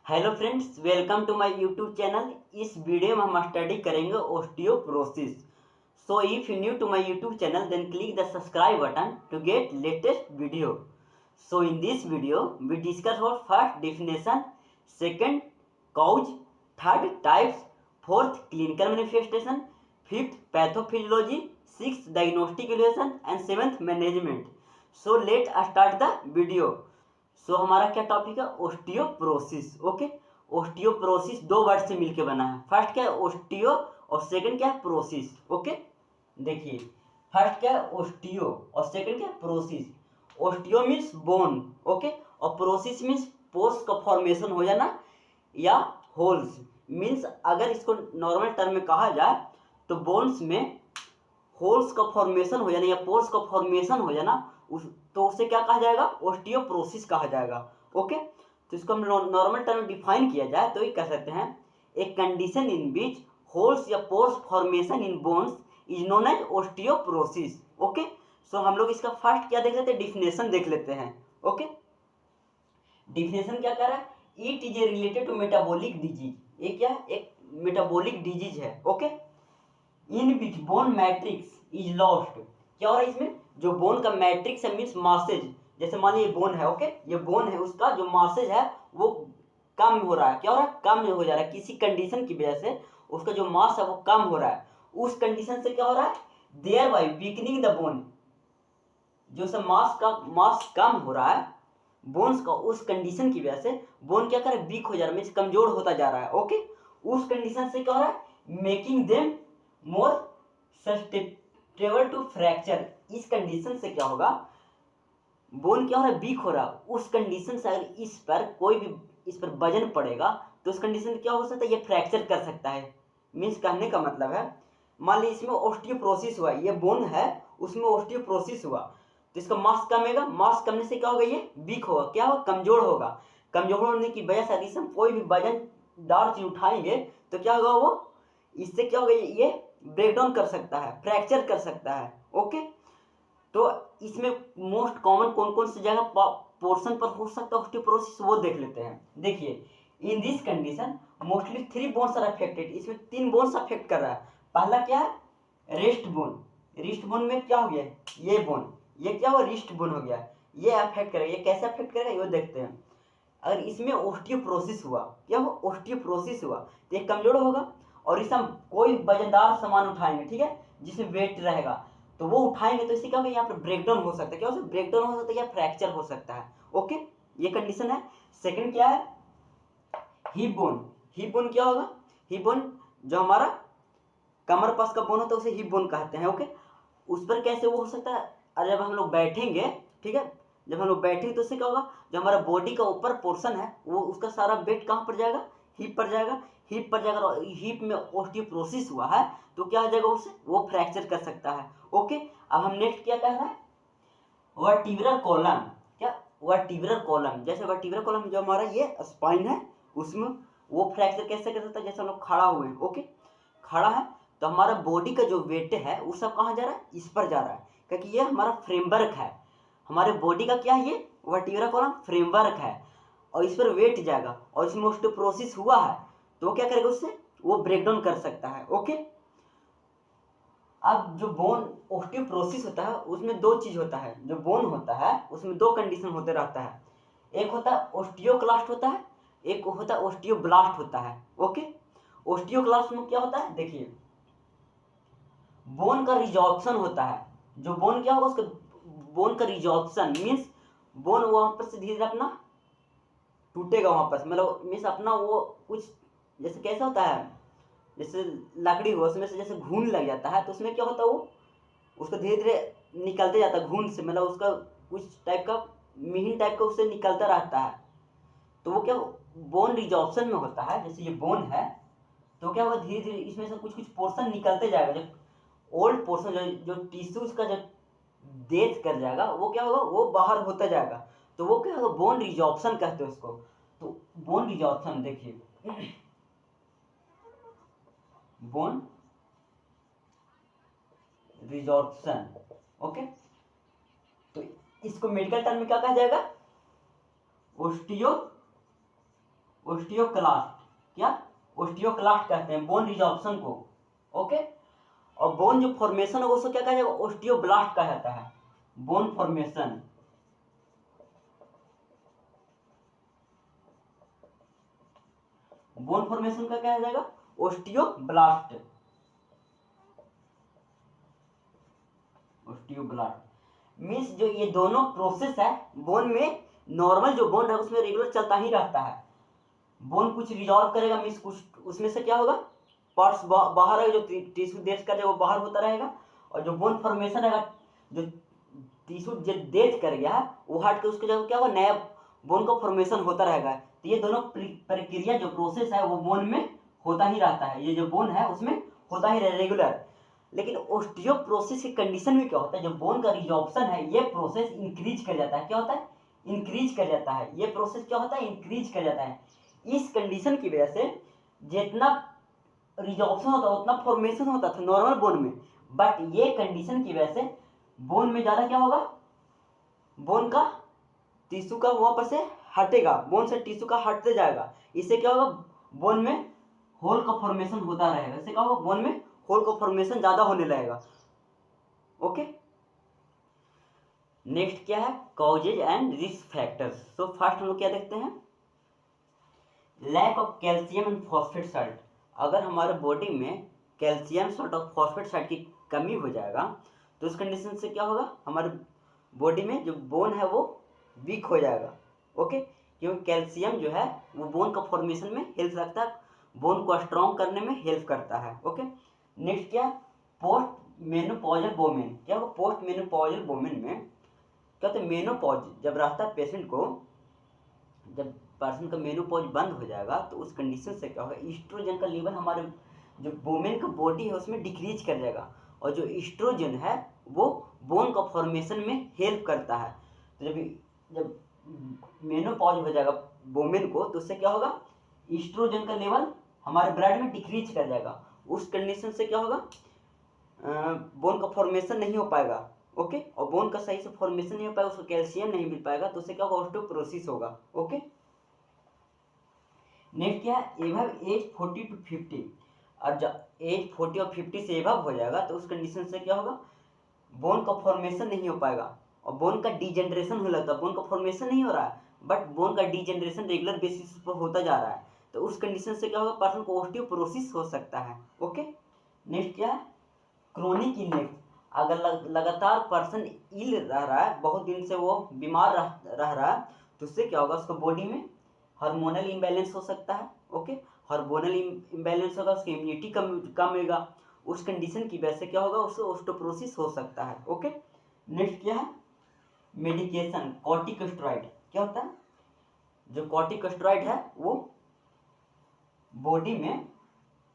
Hello friends, welcome to my YouTube channel. इस video में हम स्टडी करेंगे osteoporosis. So if you new to my YouTube channel then click the subscribe button to get latest video. So in this video we discuss about first definition, second cause, third types, fourth clinical manifestation, fifth pathophysiology, sixth diagnostic evaluation and seventh management. So let start the video. सो हमारा क्या topic है? Osteoporosis. Okay, osteoporosis दो word से मिलके बना है। First क्या है? ओस्टियो और सेकंड क्या है? प्रोसिस। ओके, देखिए फर्स्ट क्या है? ओस्टियो और सेकंड क्या है? Process. Osteo means bone, okay, और प्रोसिस मीन्स पोर्स का फॉर्मेशन हो जाना या होल्स। मीन्स अगर इसको नॉर्मल टर्म में कहा जाए तो बोन्स में होल्स का फॉर्मेशन हो जाना या पोर्स का फॉर्मेशन हो जाना, उस तो उसे क्या कहा जाएगा? ओस्टियोप्रोसिस कहा जाएगा। ओके, तो इसको हम नॉर्मल टर्म में डिफाइन किया जाए तो ये कह सकते हैं a condition in which holes या pores formation in bones is known as osteoporosis. Okay, so हम लोग इसका फर्स्ट क्या देख लेते हैं? डिफिनेशन देख लेते हैं। ओके, डिफिनेशन क्या कह रहा है? It is a related to metabolic disease. ये क्या है? एक मेटाबॉलिक डिजीज है। Okay, in which bone matrix is lost. क्या हो रहा है इसमें? जो बोन का मैट्रिक्स है मीन्स मासेज, जैसे मान लीजिए बोन है, ओके, ये बोन है, उसका जो मासेज है वो कम हो रहा है। क्या हो रहा है? कम हो जा रहा है किसी कंडीशन की वजह से। उसका जो मास है वो कम हो रहा है। उस कंडीशन से क्या हो रहा है? Thereby weakening the bone. जो सब मास कम हो रहा है बोन्स का, उस कंडीशन की वजह से बोन क्या कर रहा है? वीक हो जा रहा है, मीन्स कमजोर होता जा रहा है। ओके, उस कंडीशन से क्या हो रहा है? Making them more sustainable to fracture. इस कंडीशन से क्या होगा? बोन क्या हो रहा है? वीक हो रहा है। उस कंडीशन से अगर इस पर कोई भी इस पर वजन पड़ेगा तो उस कंडीशन में क्या हो सकता है? ये फ्रैक्चर कर सकता है। मीन्स कहने का मतलब है, मान लीजिए इसमें ओस्टियोप्रोसिस हुआ, ये बोन है उसमें ओस्टियोप्रोसिस हुआ तो इसका मास कमेगा। मास कमने से क्या होगा? ये वीक होगा। क्या होगा? कमजोर होगा। कमजोर होने की वजह से यदि हम कोई भी वजन दार चीज उठाएंगे तो क्या होगा? वो इससे क्या होगा? ये ब्रेक डाउन कर सकता है, फ्रैक्चर कर सकता है। ओके, तो इसमें मोस्ट कॉमन कौन कौन सी जगह पोर्शन पर हो सकता है ऑस्टियोपोरोसिस, वो देख लेते हैं। देखिए, in this condition mostly three bones are affected. इसमें तीन बोन्स अफेक्ट कर रहा है। पहला क्या है? Wrist bone. रिस्ट बोन में क्या हो गया? ये बोन, ये क्या हुआ? रिस्ट बोन हो गया। ये अफेक्ट करेगा। ये कैसे अफेक्ट करेगा ये देखते हैं। अगर इसमें ओस्टियोप्रोसिस हुआ, क्या हुआ? ओस्टियोप्रोसिस हुआ तो ये कमजोर होगा और इसे हम कोई वजनदार सामान उठाएंगे, ठीक है, जिसमें वेट रहेगा, तो वो उठाएंगे तो इससे क्या होगा? यहाँ पर ब्रेकडाउन हो सकता है। क्या हो सकता है? ब्रेकडाउन हो सकता है या फ्रैक्चर हो सकता है। ओके, ये कंडीशन है। सेकंड क्या है? Hip bone. हिप बोन क्या होगा? हिप बोन जो हमारा कमर पास का बोन होता है उसे हिप बोन कहते हैं। ओके, उस पर कैसे वो हो सकता है? अरे जब हम लोग बैठेंगे, ठीक है, जब हम लोग बैठेंगे तो उससे क्या होगा? जो हमारा बॉडी का ऊपर पोर्शन है वो उसका सारा वेट कहाँ पर जाएगा? हिप पर जाएगा। हिप पर जाएगा और हिप में ओस्टियोप्रोसिस हुआ है तो क्या हो जाएगा? उससे वो फ्रैक्चर कर सकता है। ओके, अब हम नेक्स्ट क्या कह रहे हैं? Vertebral column. क्या? वर्टिब्रल कॉलम, जैसे वर्टिब्रल कॉलम जो हमारा ये स्पाइन है उसमें वो फ्रैक्चर कैसे कर सकता है? जैसे हम लोग खड़ा हुए हैं, ओके, खड़ा है तो हमारा बॉडी का जो वेट है वो सब कहाँ जा रहा है? इस पर जा रहा है, क्योंकि ये हमारा फ्रेमवर्क है। हमारे बॉडी का क्या है? ये वर्टिब्रल कॉलम फ्रेमवर्क है और इस पर वेट जाएगा और इसमें ओस्टियोपोरोसिस हुआ है तो वो क्या करेगा? उससे वो ब्रेकडाउन कर सकता है। ओके, अब जो बोन ओस्टियोप्रोसिस होता है उसमें दो चीज होता है। जो बोन होता है उसमें दो कंडीशन होते रहता है। एक होता है ओस्टियोक्लास्ट होता है, एक होता है ओस्टियोब्लास्ट होता है। ओके, ओस्टियोक्लास्ट में क्या होता है? देखिए, बोन का रिजॉर्प्शन होता है। जो बोन क्या होगा? उसका बोन का रिजॉर्प्शन मीन्स बोन वहां पर से धीरे धीरे अपना टूटेगा वहां पर, मतलब मीन्स अपना वो कुछ, जैसे कैसा होता है, जैसे लकड़ी हो उसमें से जैसे घून लग जाता है तो उसमें क्या होता है? वो उसको धीरे धीरे निकलते जाता है घून से, मतलब उसका कुछ टाइप का मिहिन टाइप का उससे निकलता रहता है। तो वो क्या बोन रिजॉर्प्शन में होता है। जैसे ये बोन है तो क्या होगा? धीरे धीरे इसमें से कुछ कुछ पोर्शन निकलते जाएगा। जब ओल्ड पोर्शन जो टिश्यूज का जब डेथ कर जाएगा वो क्या होगा? वो बाहर होता जाएगा तो वो क्या होगा? बोन रिजॉर्प्शन कहते हैं उसको। तो बोन रिजॉर्प्शन देखिए, बोन रिजॉर्प्शन, ओके, तो इसको मेडिकल टर्म में क्या कहा जाएगा? ओस्टियो ओस्टियोक्लास्ट, क्या ओस्टियोक्लास्ट कहते हैं बोन रिजॉर्प्शन को। ओके, और बोन जो फॉर्मेशन होगा उसको क्या कहा जाएगा, ओस्टियोब्लास्ट कहा जाता है। बोन फॉर्मेशन, बोन फॉर्मेशन का क्या आ जाएगा, ओस्टियोब्लास्ट, ओस्टियोब्लास्ट। मीन्स जो ये दोनों प्रोसेस है बोन में, नॉर्मल जो बोन है उसमें रेगुलर चलता ही रहता है। बोन कुछ रिजॉल्व करेगा, मीन्स कुछ उसमें से क्या होगा, पार्ट्स बाहर है, जो टिश्यू डेथ कर वो बाहर होता रहेगा, और जो बोन फॉर्मेशन है, जो टिश्यू जो डेथ कर गया है वो हट के उसके जगह क्या होगा, नया बोन का फॉर्मेशन होता रहेगा। तो ये दोनों प्रक्रिया जो प्रोसेस है वो बोन में होता ही रहता है, ये जो बोन है उसमें होता ही रेगुलर। लेकिन ओस्टियोप्रोसिस की कंडीशन में क्या होता है, जो बोन का रिजॉर्प्शन है ये प्रोसेस इंक्रीज कर जाता है। क्या होता है, इंक्रीज कर जाता है। ये प्रोसेस क्या होता है, इंक्रीज कर जाता है। इस कंडीशन की वजह से जितना रिजॉर्प्शन होता है उतना फॉर्मेशन होता था नॉर्मल बोन में, बट ये कंडीशन की वजह से बोन में ज्यादा क्या होगा, बोन का टिश्यू का वहां पर से हटेगा, बोन से टिश्यू का हटते जाएगा। इससे क्या होगा, बोन में होल का फॉर्मेशन होता रहेगा। इससे क्या होगा, बोन में होल का फॉर्मेशन ज्यादा होने लगेगा। ओके, नेक्स्ट क्या है, causes and risk factors. So first हम लोग क्या देखते हैं, lack of calcium and phosphate salt. अगर हमारे बॉडी में कैल्शियम साल्ट और फॉस्फेट साल्ट की कमी हो जाएगा तो उस कंडीशन से क्या होगा, हमारे बॉडी में जो बोन है वो वीक हो जाएगा। ओके, क्योंकि कैल्शियम जो है वो बोन का फॉर्मेशन में हेल्प रखता है, बोन को स्ट्रॉन्ग करने में हेल्प करता है। ओके, नेक्स्ट क्या, पोस्ट मेनोपॉजल वोमेन। क्या होगा, पोस्ट मेनोपॉजल वोमेन में क्या होता है, मेनोपॉज जब रहता है पेशेंट को, जब पर्सन का मेनोपॉज बंद हो जाएगा तो उस कंडीशन से क्या होगा, ईस्ट्रोजन का लेवल हमारे जो वोमेन का बॉडी है उसमें डिक्रीज कर जाएगा, और जो ईस्ट्रोजन है वो बोन का फॉर्मेशन में हेल्प करता है। तो जब मेनोपॉज हो जाएगा वोमेन को तो उससे क्या होगा, ईस्ट्रोजन का लेवल हमारे ब्लड में डिक्रीज कर जाएगा। उस कंडीशन से क्या होगा, बोन का फॉर्मेशन नहीं हो पाएगा। ओके, और बोन का सही से फॉर्मेशन नहीं हो पाएगा, उसको कैल्शियम नहीं मिल पाएगा, तो उससे क्या होगा, ऑस्टियोपोरोसिस होगा। ओके, नेक्स्ट क्या है, एवब एज 40 to 50। और जब एज 40 और 50 से एवब हो जाएगा तो उस कंडीशन से क्या होगा, बोन का फॉर्मेशन नहीं हो पाएगा और बोन का डिजेनरेशन होने लगता है। बोन का फॉर्मेशन नहीं हो रहा है बट बोन का डिजेनरेशन रेगुलर बेसिस पर होता जा रहा है, तो उस कंडीशन से क्या होगा, पर्सन को ऑस्टियोपोरोसिस हो सकता है। ओके, नेक्स्ट क्या है, क्रोनिक इलनेस। अगर लगातार पर्सन इल रह रहा है, बहुत दिन से वो बीमार रह रहा है, तो उससे क्या होगा, उसको बॉडी में हार्मोनल इम्बैलेंस हो सकता है। ओके, हार्मोनल इम्बैलेंस होगा, उसकी इम्यूनिटी कम होगा। उस कंडीशन की वजह से क्या होगा, उसको ऑस्टियोपोरोसिस हो सकता है। ओके, नेक्स्ट क्या है, मेडिकेशन, कॉर्टिकोस्टेरॉइड। क्या होता है, जो कॉर्टिकोस्टेरॉइड है वो बॉडी में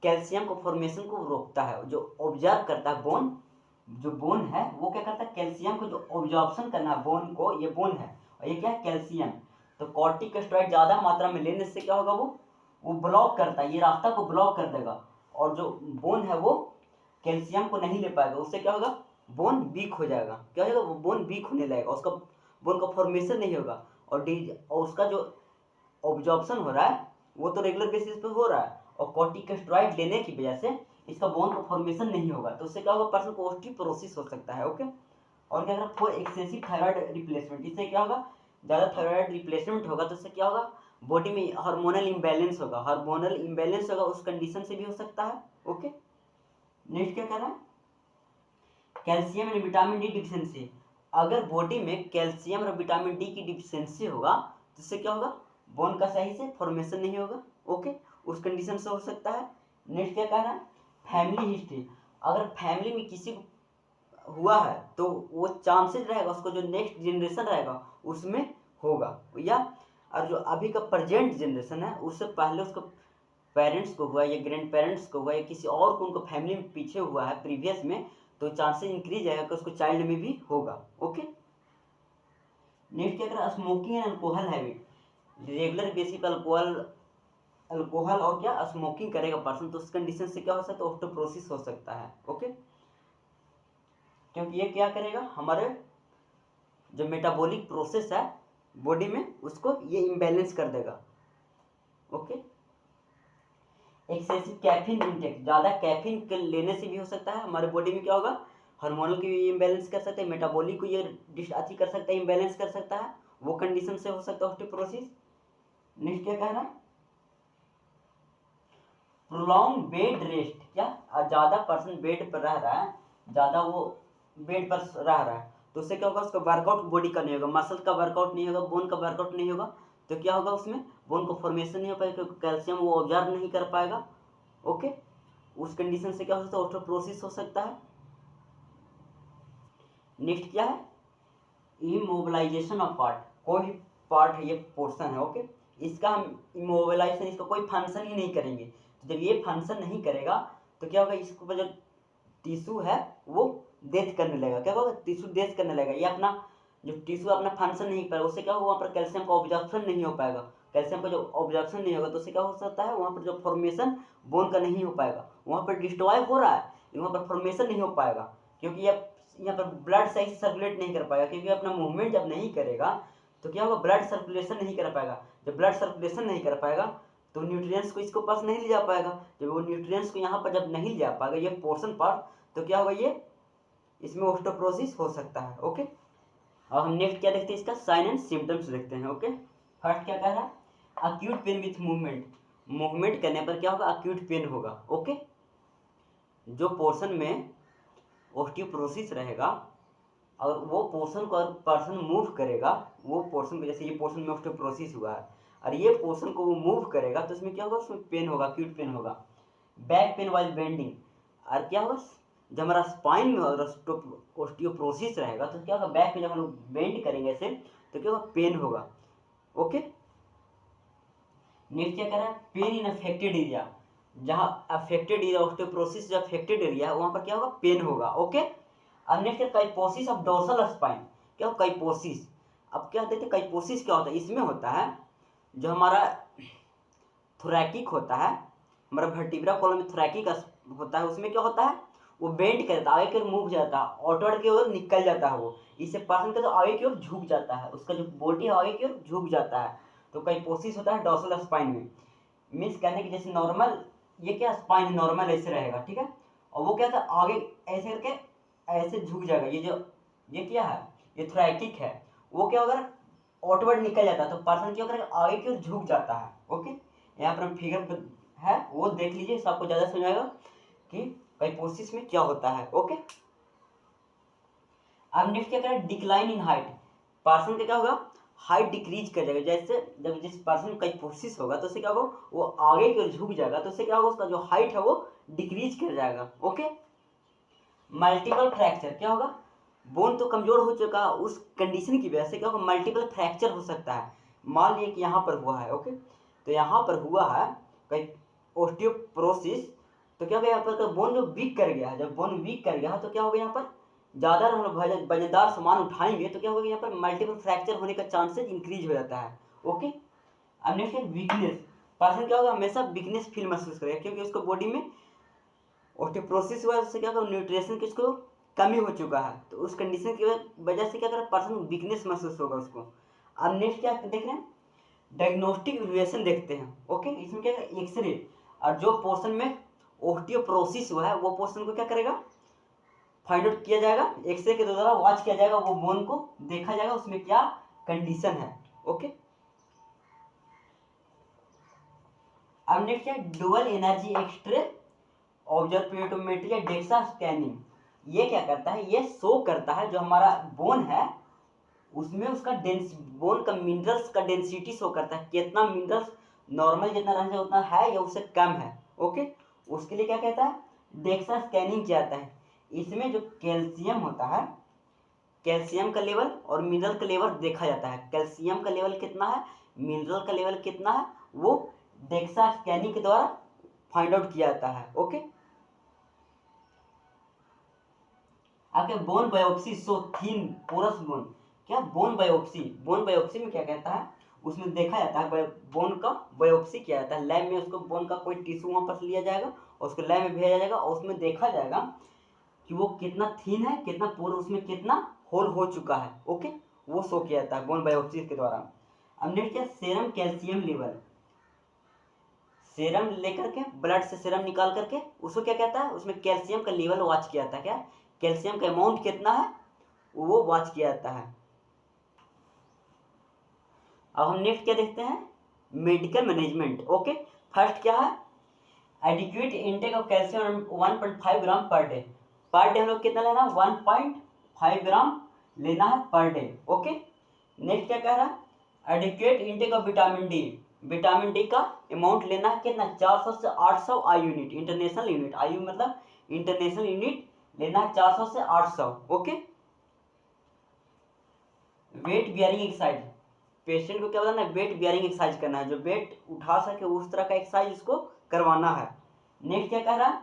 कैल्शियम को फॉर्मेशन को रोकता है, जो ऑब्जर्व करता है बोन, जो बोन है वो क्या करता है, कैल्शियम को जो ऑब्जॉर्प्शन करना है बोन को, ये बोन है और ये क्या है, कैल्शियम। तो कॉर्टिकोस्टेरॉइड ज्यादा मात्रा में लेने से क्या होगा, वो ब्लॉक करता है, ये रास्ता को ब्लॉक कर देगा, और जो बोन है वो कैल्शियम को नहीं ले पाएगा। उससे क्या होगा, बोन वीक हो जाएगा। क्या होगा, वो बोन वीक होने लगेगा, उसका बोन का फॉर्मेशन नहीं होगा, और उसका जो ऑब्जॉर्प्शन हो रहा है वो तो रेगुलर बेसिस पे हो रहा है, और कॉर्टिकोस्टेरॉइड लेने की वजह से इसका बोन का फॉर्मेशन नहीं होगा, तो उससे क्या होगा, पर्सन को ऑस्टियोपोरोसिस हो सकता है। ओके, और क्या होगा, फॉर एक्सेसिव थायराइड रिप्लेसमेंट। इससे क्या होगा, ज़्यादा थायराइड रिप्लेसमेंट होगा तो उससे क्या होगा, बॉडी में हार्मोनल इम्बैलेंस होगा, हार्मोनल इम्बैलेंस होगा, उस कंडीशन से भी हो सकता है। ओके, नेक्स्ट क्या कर रहा है, calcium and vitamin D deficiency. अगर बॉडी में कैल्शियम और विटामिन डी की डिफिशियंसी होगा तो इससे क्या होगा, बोन का सही से फॉर्मेशन नहीं होगा। ओके, उस कंडीशन से हो सकता है। नेक्स्ट क्या कह रहा है, फैमिली हिस्ट्री। अगर फैमिली में किसी को हुआ है तो वो चांसेस रहेगा उसको जो नेक्स्ट जनरेशन रहेगा उसमें होगा, या और जो अभी का प्रेजेंट जनरेशन है उससे पहले उसको पेरेंट्स को हुआ या ग्रैंड पेरेंट्स को हुआ या किसी और को उनको फैमिली में पीछे हुआ है प्रीवियस में, तो चांसेस इंक्रीज आएगा कि उसको चाइल्ड में भी होगा। ओके, नेक्स्ट क्या करें, smoking and alcohol habit. Regular basis पर अल्कोहल और क्या स्मोकिंग करेगा पर्सन तो उस कंडीशन से क्या हो सकता है, ऑस्टियोपोरोसिस हो सकता है। ओके, क्योंकि ये क्या करेगा, हमारे जो मेटाबॉलिक प्रोसेस है बॉडी में उसको ये इम्बैलेंस कर देगा। ओके। एक्सेसिव कैफीन इंटेक, ज़्यादा कैफीन लेने से भी हो सकता है हमारे बॉडी में क्या होगा, हार्मोनल की इम्बैलेंस कर सकते हैं, मेटाबॉलिक को ये अथी कर सकता है, इम्बैलेंस कर सकता है, वो कंडीशन से हो सकता है ऑस्टियोपोरोसिस। नेक्स्ट क्या कह रहा है, प्रोलॉन्ग बेड रेस्ट, क्या ज़्यादा पर्सन बेड पर रह रहा है, ज़्यादा वो बेड पर रह रहा है, तो उससे क्या होगा, उसका वर्कआउट बॉडी का नहीं होगा, मसल का वर्कआउट नहीं होगा, बोन का वर्कआउट नहीं होगा, तो क्या होगा उसमें बोन को फॉर्मेशन नहीं हो पाएगा, क्योंकि कैल्शियम वो ऑब्जर्व नहीं कर पाएगा। ओके, उस कंडीशन से क्या हो सकता है, ऑस्टियोपोरोसिस हो सकता है। नेक्स्ट क्या है, इमोबिलाइजेशन ऑफ पार्ट, कोई पार्ट है, ये पोर्शन है, ओके, इसका हम इमोबिलाइजेशन, इसका कोई फंक्शन ही नहीं करेंगे, तो जब ये फंक्शन नहीं करेगा तो क्या होगा, इसके ऊपर जो टिश्यू है वो डेथ करने लगेगा, क्या होगा, टिश्यू डेथ करने लगेगा, ये अपना जो टिश्यू अपना फंक्शन नहीं कर पाएगा, उससे क्या होगा, वहाँ पर कैल्शियम का ऑब्जर्प्शन नहीं हो पाएगा, कैल्शियम का जो ऑब्जर्प्शन नहीं होगा तो उससे क्या हो सकता है, वहाँ पर जो फॉर्मेशन बोन का नहीं हो पाएगा, वहाँ पर डिस्ट्रॉय हो रहा है लेकिन वहाँ पर फॉर्मेशन नहीं हो पाएगा, क्योंकि यहाँ पर ब्लड सही से सर्कुलेट नहीं कर पाएगा, क्योंकि अपना मूवमेंट जब नहीं करेगा तो क्या होगा, ब्लड सर्कुलेशन नहीं कर पाएगा, जब ब्लड सर्कुलेशन नहीं कर पाएगा तो न्यूट्रिएंट्स को इसको पास नहीं ले जा पाएगा, जब वो न्यूट्रिएंट्स को यहाँ पर जब नहीं ले जा पाएगा ये पोर्शन पार्ट, तो क्या होगा, ये इसमें ऑस्टियोपोरोसिस हो सकता है। ओके, अब हम नेक्स्ट क्या देखते हैं, इसका साइन एंड सिम्टम्स देखते हैं। ओके, फर्स्ट क्या कह रहा है, acute pain with movement, movement करने पर क्या होगा, अक्यूट पेन होगा। ओके, जो पोर्शन में ऑस्टियोपोरोसिस रहेगा और वो पोर्शन को पर्सन मूव करेगा, वो पोर्शन को, जैसे ये पोर्शन में ऑस्टियोपोरोसिस हुआ है और ये पोर्शन को वो मूव करेगा तो इसमें क्या होगा, उसमें पेन होगा, अक्यूट पेन होगा। बैक पेन वाइल बेंडिंग, और क्या होगा, जब हमारा स्पाइन में ऑस्टियोपोरोसिस रहेगा तो क्या होगा, बैक में जब हम लोग बेंड करेंगे ऐसे तो क्या होगा, पेन होगा। ओके, नेक्स्ट क्या कर रहा है, पेन इन अफेक्टेड एरिया, जहाँ अफेक्टेड एरिया ऑस्टियोपोरोसिस जो अफेक्टेड एरिया है वहाँ पर क्या होगा, पेन होगा। ओके, अब नेक्स्ट है काइपोसिस ऑफ डोर्सल स्पाइन, क्या होगा काइपोसिस, अब क्या देखते हैं काइपोसिस क्या होता है, इसमें होता है जो हमारा थोरैकिक होता है, हमारा वर्टिब्रा कॉलम में थोरैकिक होता है, उसमें क्या होता है, वो बेंड करता है, आगे की ओर मूव जाता है, आउटवर्ड की ओर निकल जाता है, वो इससे पर्सन का तो आगे की ओर झुक जाता है, उसका जो बॉडी है आगे की ओर झुक जाता है, तो काइपोसिस होता है डोर्सल स्पाइन में। मीन्स कहने की जैसे नॉर्मल ये क्या स्पाइन नॉर्मल ऐसे रहेगा, ठीक है, और वो क्या था, आगे ऐसे करके ऐसे झुक जाएगा, ये क्या है, ये थोरैकिक है, वो क्या होगा, आउटवर्ड निकल जाता है तो पर्सन क्या करेगा, आगे की ओर झुक जाता है। ओके, यहाँ पर हम फिगर है वो देख लीजिए, इससे आपको ज़्यादा समझ आएगा कि काइपोसिस में क्या होता है। ओके, अब नेक्स्ट क्या करें, डिक्लाइन इन हाइट, पर्सन का क्या होगा, हाइट डिक्रीज कर जाएगा, जैसे जब जिस पर्सन का काइपोसिस होगा तो उससे क्या होगा, वो आगे की ओर झुक जाएगा तो उससे क्या होगा, उसका जो हाइट है वो डिक्रीज कर जाएगा। ओके, मल्टीपल फ्रैक्चर क्या होगा, बोन तो कमजोर हो चुका, उस कंडीशन की वजह से क्या होगा, मल्टीपल फ्रैक्चर हो सकता है। मान लिया कि यहाँ पर हुआ है, ओके, तो यहाँ पर हुआ है कहीं ऑस्टियोपोरोसिस, तो क्या होगा, यहाँ पर तो बोन जो वीक कर गया है, जब बोन वीक कर गया है तो क्या होगा, यहाँ पर ज़्यादा हम लोग वजनदार सामान उठाएंगे तो क्या होगा, यहाँ पर मल्टीपल फ्रैक्चर होने का चांसेस इंक्रीज हो जाता है। ओके, अब नेक्स्ट है वीकनेस, पर्सन क्या होगा, हमेशा वीकनेस फील महसूस करेगा, क्योंकि उसको बॉडी में ऑस्टियोपोरोसिस हुआ है, उससे क्या होगा, न्यूट्रिशन की उसको कमी हो चुका है, तो उस कंडीशन की वजह से क्या करें, पर्सन वीकनेस महसूस होगा उसको। अब नेक्स्ट क्या देख रहे हैं, डायग्नोस्टिक इवैल्यूएशन देखते हैं। ओके, इसमें क्या है, एक्सरे, और जो पोर्शन में ऑस्टियोपोरोसिस हुआ है वो पोर्शन को क्या करेगा, फाइंड आउट किया जाएगा, एक्सरे के द्वारा वॉच किया जाएगा, वो बोन को देखा जाएगा उसमें क्या कंडीशन है। ओके, अब नेक्स्ट है डुअल एनर्जी एक्सरे ऑब्जर्वेटोमेट्री या डेक्सा स्कैनिंग, ये क्या करता है, ये शो करता है जो हमारा बोन है उसमें उसका बोन का मिनरल्स का डेंसिटी शो करता है, कितना मिनरल्स नॉर्मल जितना रहना चाहिए उतना है या उससे कम है। ओके, उसके लिए क्या कहता है, डेक्सा स्कैनिंग किया जाता है, इसमें जो कैल्शियम होता है, कैल्शियम का लेवल और मिनरल का लेवल देखा जाता है, कैल्शियम का लेवल कितना है, मिनरल का लेवल कितना है, वो डेक्सा स्कैनिंग के द्वारा फाइंड आउट किया जाता है। ओके, आगे बोन बायोप्सी सो थीन पोरस बोन, क्या बोन बायोप्सी, बोन बायोप्सी में क्या कहता है, उसमें देखा जाता है, बोन का बायोप्सी किया जाता है, लैब में उसको बोन का कोई टिश्यू वहाँ पर लिया जाएगा और उसको लैब में भेजा जाएगा और उसमें देखा जाएगा कि वो कितना थीन है, कितना पोर, उसमें कितना होल हो चुका है। ओके, वो शो किया जाता है बोन बायोप्सी के द्वारा। अब नेक्स्ट क्या, सेरम कैल्शियम लेवल, सीरम लेकर के, ब्लड से सीरम निकाल करके उसको क्या कहता है, उसमें कैल्शियम का लेवल वॉच किया जाता है। क्या, कैल्शियम का अमाउंट कितना है वो वॉच किया जाता है। अब हम नेक्स्ट क्या देखते हैं, मेडिकल मैनेजमेंट। ओके, फर्स्ट क्या है, adequate intake of calcium 1.5 gram per day. Per day हम लोग कितना लेना है, 1.5 ग्राम लेना है पर डे। ओके, नेक्स्ट क्या कह रहा है, adequate intake of vitamin D. Vitamin D का अमाउंट लेना है कितना, 400 से 800 I unit, international unit, I मतलब इंटरनेशनल यूनिट लेना है 400 से 800। Okay, weight bearing exercise, patient को क्या बताना है, वेट बियरिंग एक्सरसाइज करना है, जो वेट उठा सके उस तरह का एक्सरसाइज इसको करवाना है। नेक्स्ट क्या कह रहा है,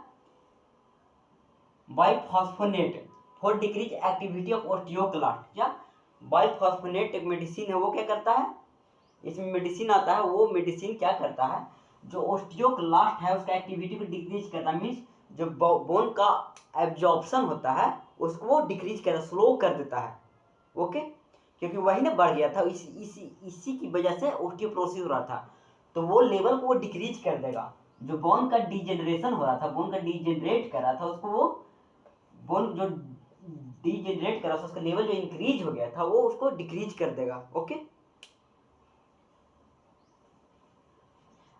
bisphosphonate for decrease activity of osteoclast. क्या, बाइफॉस्फोनेट एक मेडिसिन है, वो क्या करता है, इसमें मेडिसिन आता है, वो मेडिसिन क्या करता है, जो ऑस्टियोक्लास्ट है उसका एक्टिविटी को डिक्रीज करता है, मीन्स जो बोन का एब्जॉर्प्शन होता है उसको वो डिक्रीज करता है, स्लो कर देता है। ओके, क्योंकि वही ना बढ़ गया था, इसी की वजह से ऑस्टियोपोरोसिस हो रहा था, तो वो लेवल को वो डिक्रीज कर देगा। जो बोन का डिजेनरेशन हो रहा था, बोन का डिजेनरेट कर रहा था, उसको वो बोन जो डिजेनरेट कर रहा था उसका लेवल जो इंक्रीज हो गया था वो उसको डिक्रीज कर देगा। ओके,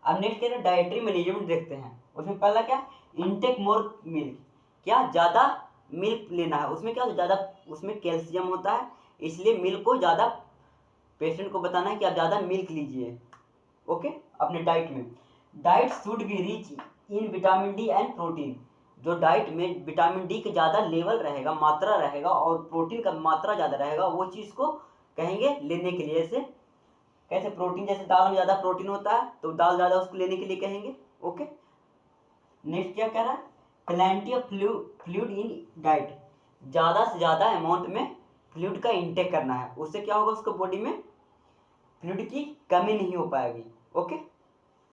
अब नेक्स्ट क्या है, डाइटरी मैनेजमेंट देखते हैं। उसमें पहला क्या, इनटेक मोर मिल्क। क्या, ज़्यादा मिल्क लेना है, उसमें क्या, ज़्यादा उसमें कैल्शियम होता है, इसलिए मिल्क को ज़्यादा पेशेंट को बताना है कि आप ज़्यादा मिल्क लीजिए। ओके, अपने डाइट में, diet should be rich in vitamin D and protein. जो डाइट में विटामिन डी का ज़्यादा लेवल रहेगा, मात्रा रहेगा, और प्रोटीन का मात्रा ज़्यादा रहेगा, वो चीज़ को कहेंगे लेने के लिए। जैसे कैसे, प्रोटीन, जैसे दाल में ज़्यादा प्रोटीन होता है तो दाल ज़्यादा उसको लेने के लिए कहेंगे। ओके, नेक्स्ट क्या कह रहा है, plenty of fluid in diet. ज़्यादा से ज़्यादा अमाउंट में फ्लूइड का इंटेक करना है, उससे क्या होगा, उसको बॉडी में फ्लूइड की कमी नहीं हो पाएगी। ओके,